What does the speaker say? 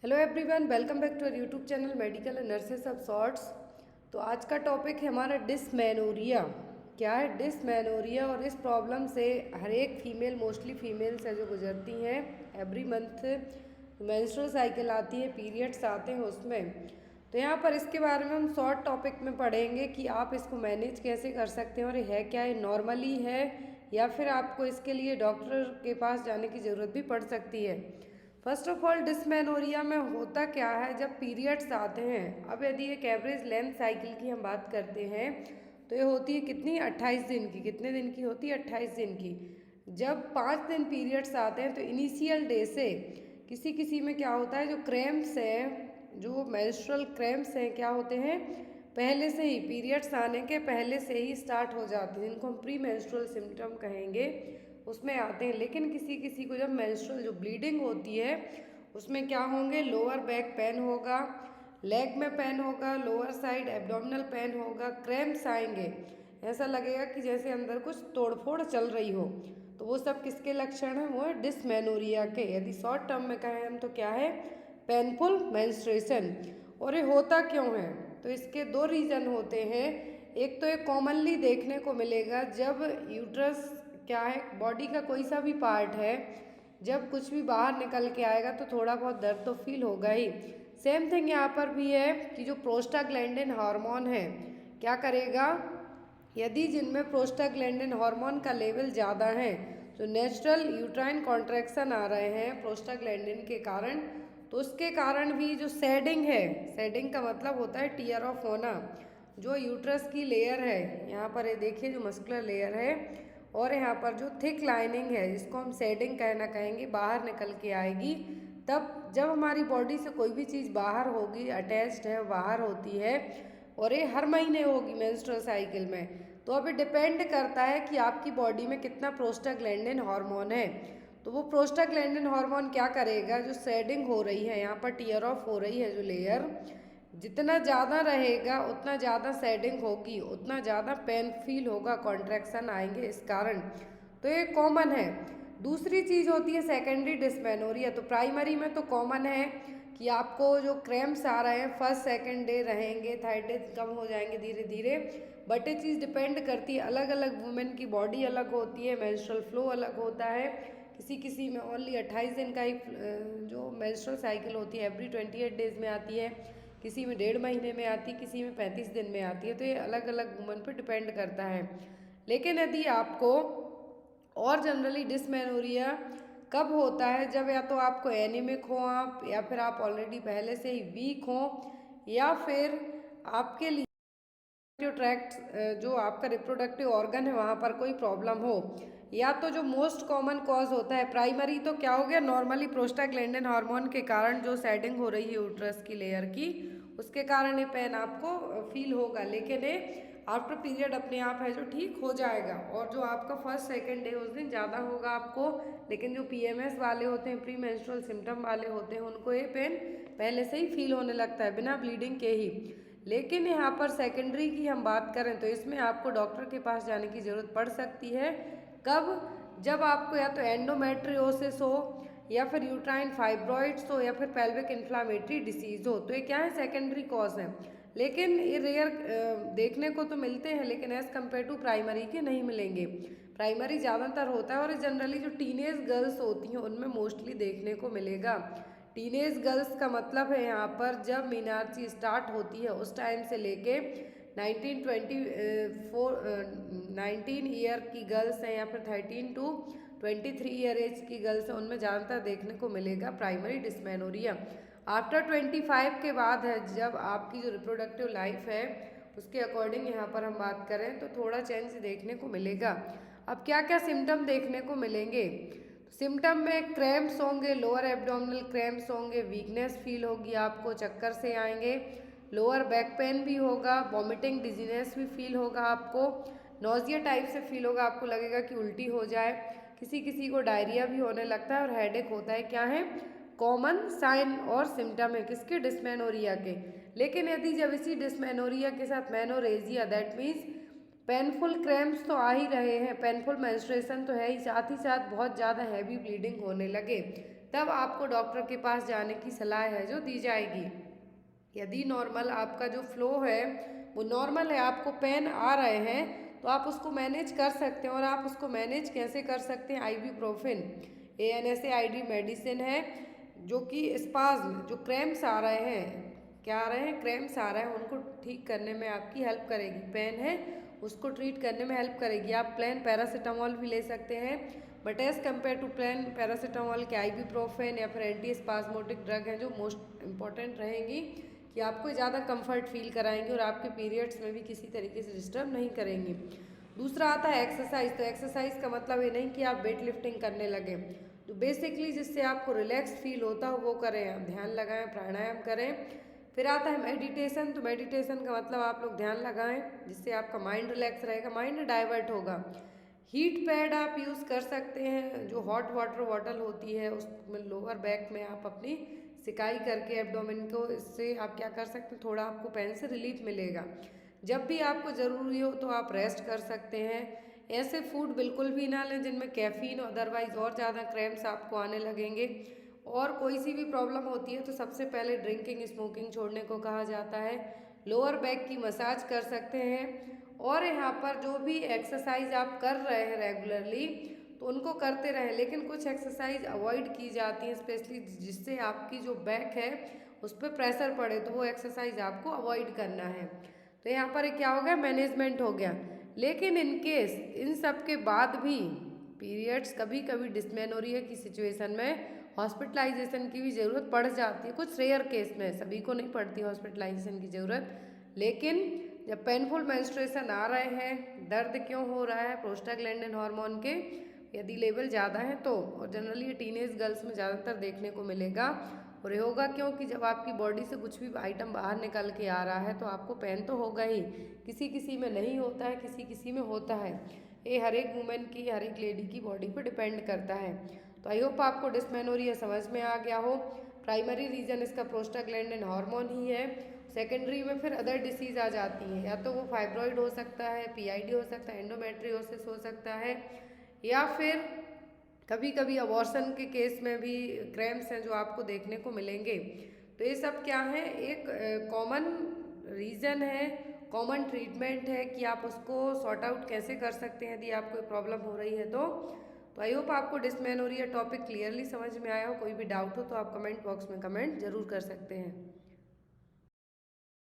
Hello everyone, welcome back to our YouTube channel medical and nurses of shorts. तो आज का topic है हमारा डिसमेनोरिया। क्या है डिसमेनोरिया? और इस प्रॉब्लम से हर एक फीमेल, मोस्टली फीमेल्स है जो गुजरती हैं। एवरी मंथ मेंस्ट्रुअल साइकिल आती है, पीरियड्स आते हैं उसमें। तो यहाँ पर इसके बारे में हम शॉर्ट टॉपिक में पढ़ेंगे कि आप इसको मैनेज कैसे कर सकते हैं और ये है क्या, है नॉर्मली है या फिर आपको इसके लिए डॉक्टर के पास जाने की ज़रूरत भी पड़ सकती है। फर्स्ट ऑफ ऑल, डिसमेनोरिया में होता क्या है जब पीरियड्स आते हैं। अब यदि एक एवरेज लेंथ साइकिल की हम बात करते हैं तो ये होती है कितनी, 28 दिन की। कितने दिन की होती है? 28 दिन की। जब 5 दिन पीरियड्स आते हैं तो इनिशियल डे से किसी किसी में क्या होता है, जो क्रैम्प्स हैं, जो मेंस्ट्रुअल क्रैम्प्स हैं, क्या होते हैं, पहले से ही पीरियड्स आने के पहले से ही स्टार्ट हो जाते हैं, जिनको हम प्री मेंस्ट्रुअल सिम्टम कहेंगे, उसमें आते हैं। लेकिन किसी किसी को जब मेंस्ट्रुअल जो ब्लीडिंग होती है उसमें क्या होंगे, लोअर बैक पेन होगा, लेग में पेन होगा, लोअर साइड एब्डोमिनल पेन होगा, क्रैम्प्स आएंगे, ऐसा लगेगा कि जैसे अंदर कुछ तोड़फोड़ चल रही हो। तो वो सब किसके लक्षण हैं? वो है डिसमेनोरिया के। यदि शॉर्ट टर्म में कहें हम तो क्या है, पेनफुल मेंस्ट्रुएशन। और ये होता क्यों है? तो इसके दो रीज़न होते हैं। एक तो ये कॉमनली देखने को मिलेगा जब यूट्रस, क्या है, बॉडी का कोई सा भी पार्ट है, जब कुछ भी बाहर निकल के आएगा तो थोड़ा बहुत दर्द तो फील होगा ही। सेम थिंग यहाँ पर भी है कि जो प्रोस्टाग्लैंडिन हार्मोन है क्या करेगा, यदि जिनमें प्रोस्टाग्लैंडिन हार्मोन का लेवल ज़्यादा है, जो नेचुरल यूट्राइन कॉन्ट्रैक्शन आ रहे हैं प्रोस्टाग्लैंडिन के कारण, तो उसके कारण भी जो सेडिंग है, सेडिंग का मतलब होता है टीयर ऑफ होना, जो यूट्रस की लेयर है, यहाँ पर ये देखिए जो मस्कुलर लेयर है और यहाँ पर जो थिक लाइनिंग है, जिसको हम सेडिंग कहना कहेंगे, बाहर निकल के आएगी। तब जब हमारी बॉडी से कोई भी चीज़ बाहर होगी, अटैच्ड है, बाहर होती है, और ये हर महीने होगी मेंस्ट्रुअल साइकिल में, तो अब ये डिपेंड करता है कि आपकी बॉडी में कितना प्रोस्टाग्लैंडिन हार्मोन है। तो वो प्रोस्टाग्लैंडिन हार्मोन क्या करेगा, जो सेडिंग हो रही है, यहाँ पर टीयर ऑफ हो रही है जो लेयर, जितना ज़्यादा रहेगा उतना ज़्यादा सेडिंग होगी, उतना ज़्यादा पेन फील होगा, कॉन्ट्रैक्शन आएंगे इस कारण। तो ये कॉमन है। दूसरी चीज़ होती है सेकेंडरी डिसमेनोरिया। तो प्राइमरी में तो कॉमन है कि आपको जो क्रैम्प्स आ रहे हैं फर्स्ट सेकेंड डे रहेंगे, थर्ड डे कम हो जाएंगे धीरे धीरे। बट ये चीज़ डिपेंड करती है, अलग अलग वुमेन की बॉडी अलग होती है, मेंस्ट्रुअल फ्लो अलग होता है। किसी किसी में ओनली 28 दिन का ही जो मेंस्ट्रुअल साइकिल होती है एवरी 28 डेज में आती है, किसी में 1.5 महीने में आती है, किसी में 35 दिन में आती है। तो ये अलग अलग वुमन पर डिपेंड करता है। लेकिन यदि आपको और जनरली डिसमेनोरिया कब होता है, जब या तो आपको एनीमिक हो आप, या फिर आप ऑलरेडी पहले से ही वीक हो, या फिर आपके लिए ट्रैक्ट, जो आपका रिप्रोडक्टिव ऑर्गन है वहाँ पर कोई प्रॉब्लम हो, या तो जो मोस्ट कॉमन कॉज होता है प्राइमरी, तो क्या हो गया, नॉर्मली प्रोस्टाग्लैंडिन हार्मोन के कारण जो सेडिंग हो रही है यूट्रस की लेयर की, उसके कारण ये पेन आपको फील होगा। लेकिन ये आफ्टर पीरियड अपने आप है जो ठीक हो जाएगा। और जो आपका फर्स्ट सेकेंड डे उस दिन ज़्यादा होगा आपको। लेकिन जो पीएमएस वाले होते हैं, प्री मेंस्ट्रुअल सिम्टम वाले होते हैं, उनको ये पेन पहले से ही फील होने लगता है बिना ब्लीडिंग के ही। लेकिन यहाँ पर सेकेंडरी की हम बात करें तो इसमें आपको डॉक्टर के पास जाने की ज़रूरत पड़ सकती है। कब? जब आपको या तो एंडोमेट्रियोसिस हो, या फिर यूट्राइन फाइब्रॉइड्स हो, या फिर पेल्विक इन्फ्लामेटरी डिसीज़ हो। तो ये क्या है, सेकेंडरी कॉज है। लेकिन ये रेयर देखने को तो मिलते हैं, लेकिन एज़ कम्पेयर टू प्राइमरी के नहीं मिलेंगे। प्राइमरी ज़्यादातर होता है, और जनरली जो टीनेज गर्ल्स होती हैं उनमें मोस्टली देखने को मिलेगा। टीनेज गर्ल्स का मतलब है यहाँ पर जब मीनार्ची स्टार्ट होती है उस टाइम से लेके 19 ईयर की गर्ल्स हैं, या फिर 13 टू 23 ईयर एज की गर्ल्स हैं, उनमें ज़्यादातर देखने को मिलेगा प्राइमरी डिसमेनोरिया। आफ्टर 25 के बाद है जब आपकी जो रिप्रोडक्टिव लाइफ है उसके अकॉर्डिंग यहाँ पर हम बात करें तो थोड़ा चेंज देखने को मिलेगा। अब क्या क्या सिम्टम देखने को मिलेंगे? सिम्टम में क्रैम्प्स होंगे, लोअर एब्डोमिनल क्रैम्प्स होंगे, वीकनेस फील होगी आपको, चक्कर से आएंगे, लोअर बैक पेन भी होगा, वॉमिटिंग डिजीनेस भी फील होगा आपको, नोजिया टाइप से फील होगा, आपको लगेगा कि उल्टी हो जाए, किसी किसी को डायरिया भी होने लगता है और हेडेक होता है। क्या है, कॉमन साइन और सिम्टम है किसके, डिसमेनोरिया के। लेकिन यदि जब इसी डिसमेनोरिया के साथ menorrhagia, that means painful cramps तो आ ही रहे हैं, पेनफुल मेंस्ट्रुएशन तो है ही, साथ बहुत ज़्यादा हैवी ब्लीडिंग होने लगे, तब आपको डॉक्टर के पास जाने की सलाह है जो दी जाएगी। यदि नॉर्मल आपका जो फ्लो है वो नॉर्मल है, आपको पेन आ रहे हैं तो आप उसको मैनेज कर सकते हैं। और आप उसको मैनेज कैसे कर सकते हैं, आइबुप्रोफेन ANSAID मेडिसिन है जो कि स्पाज्म, जो क्रैम्प्स आ रहे हैं, क्या आ रहे हैं, क्रैम्प्स आ रहे हैं, उनको ठीक करने में आपकी हेल्प करेगी। पेन है उसको ट्रीट करने में हेल्प करेगी। आप प्लेन पैरासीटामोल भी ले सकते हैं, but as compare to plain paracetamol के आइबुप्रोफेन या फिर एंटी स्पाज्मोटिक ड्रग हैं जो मोस्ट इम्पॉर्टेंट रहेंगी कि आपको ज़्यादा कंफर्ट फील कराएंगे और आपके पीरियड्स में भी किसी तरीके से डिस्टर्ब नहीं करेंगी। दूसरा आता है एक्सरसाइज। तो एक्सरसाइज का मतलब ये नहीं कि आप वेट लिफ्टिंग करने लगें, तो बेसिकली जिससे आपको रिलैक्स फील होता हो वो करें, आप ध्यान लगाएं, प्राणायाम करें। फिर आता है मेडिटेशन। तो मेडिटेशन का मतलब आप लोग ध्यान लगाएं जिससे आपका माइंड रिलैक्स रहेगा, माइंड डाइवर्ट होगा। हीट पैड आप यूज़ कर सकते हैं, जो हॉट वाटर बॉटल होती है उसमें लोअर बैक में आप अपनी सिकाई करके एब्डोमेन को, इससे आप क्या कर सकते हैं, थोड़ा आपको पेन से रिलीफ मिलेगा। जब भी आपको ज़रूरी हो तो आप रेस्ट कर सकते हैं। ऐसे फूड बिल्कुल भी ना लें जिनमें कैफीन, अदरवाइज और ज़्यादा क्रैम्प्स आपको आने लगेंगे। और कोई सी भी प्रॉब्लम होती है तो सबसे पहले ड्रिंकिंग, स्मोकिंग छोड़ने को कहा जाता है। लोअर बैक की मसाज कर सकते हैं। और यहाँ पर जो भी एक्सरसाइज आप कर रहे हैं रेगुलरली तो उनको करते रहें, लेकिन कुछ एक्सरसाइज अवॉइड की जाती हैं स्पेशली जिससे आपकी जो बैक है उस पर प्रेशर पड़े, तो वो एक्सरसाइज आपको अवॉइड करना है। तो यहाँ पर क्या हो गया, मैनेजमेंट हो गया। लेकिन इन केस इन सब के बाद भी पीरियड्स कभी कभी डिस्मेनोरिया की सिचुएशन में हॉस्पिटलाइजेशन की भी ज़रूरत पड़ जाती है, कुछ रेयर केस में, सभी को नहीं पड़ती हॉस्पिटलाइजेशन की ज़रूरत। लेकिन जब पेनफुल मेंस्ट्रुएशन आ रहे हैं, दर्द क्यों हो रहा है, प्रोस्टाग्लैंडिन हार्मोन के यदि लेवल ज़्यादा है तो, और जनरली ये टीनेज गर्ल्स में ज़्यादातर देखने को मिलेगा। और ये होगा क्योंकि जब आपकी बॉडी से कुछ भी आइटम बाहर निकल के आ रहा है तो आपको पेन तो होगा ही, किसी किसी में नहीं होता है, किसी किसी में होता है। ये हर एक वुमेन की, हर एक लेडी की बॉडी पर डिपेंड करता है। तो आई होप आपको डिस्मेनोरिया समझ में आ गया हो। प्राइमरी रीज़न इसका प्रोस्टाग्लैंडिन हार्मोन ही है। सेकेंडरी में फिर अदर डिसीज़ आ जाती हैं, या तो वो फाइब्रॉइड हो सकता है, PID हो सकता है, एंडोमेट्रियोसिस हो सकता है, या फिर कभी कभी अबॉर्शन के केस में भी क्रैम्प्स हैं जो आपको देखने को मिलेंगे। तो ये सब क्या है, एक कॉमन रीज़न है, कॉमन ट्रीटमेंट है कि आप उसको सॉर्ट आउट कैसे कर सकते हैं यदि आपको प्रॉब्लम हो रही है तो आई होप आपको डिस्मेनोरिया टॉपिक क्लियरली समझ में आया हो। कोई भी डाउट हो तो आप कमेंट बॉक्स में कमेंट जरूर कर सकते हैं।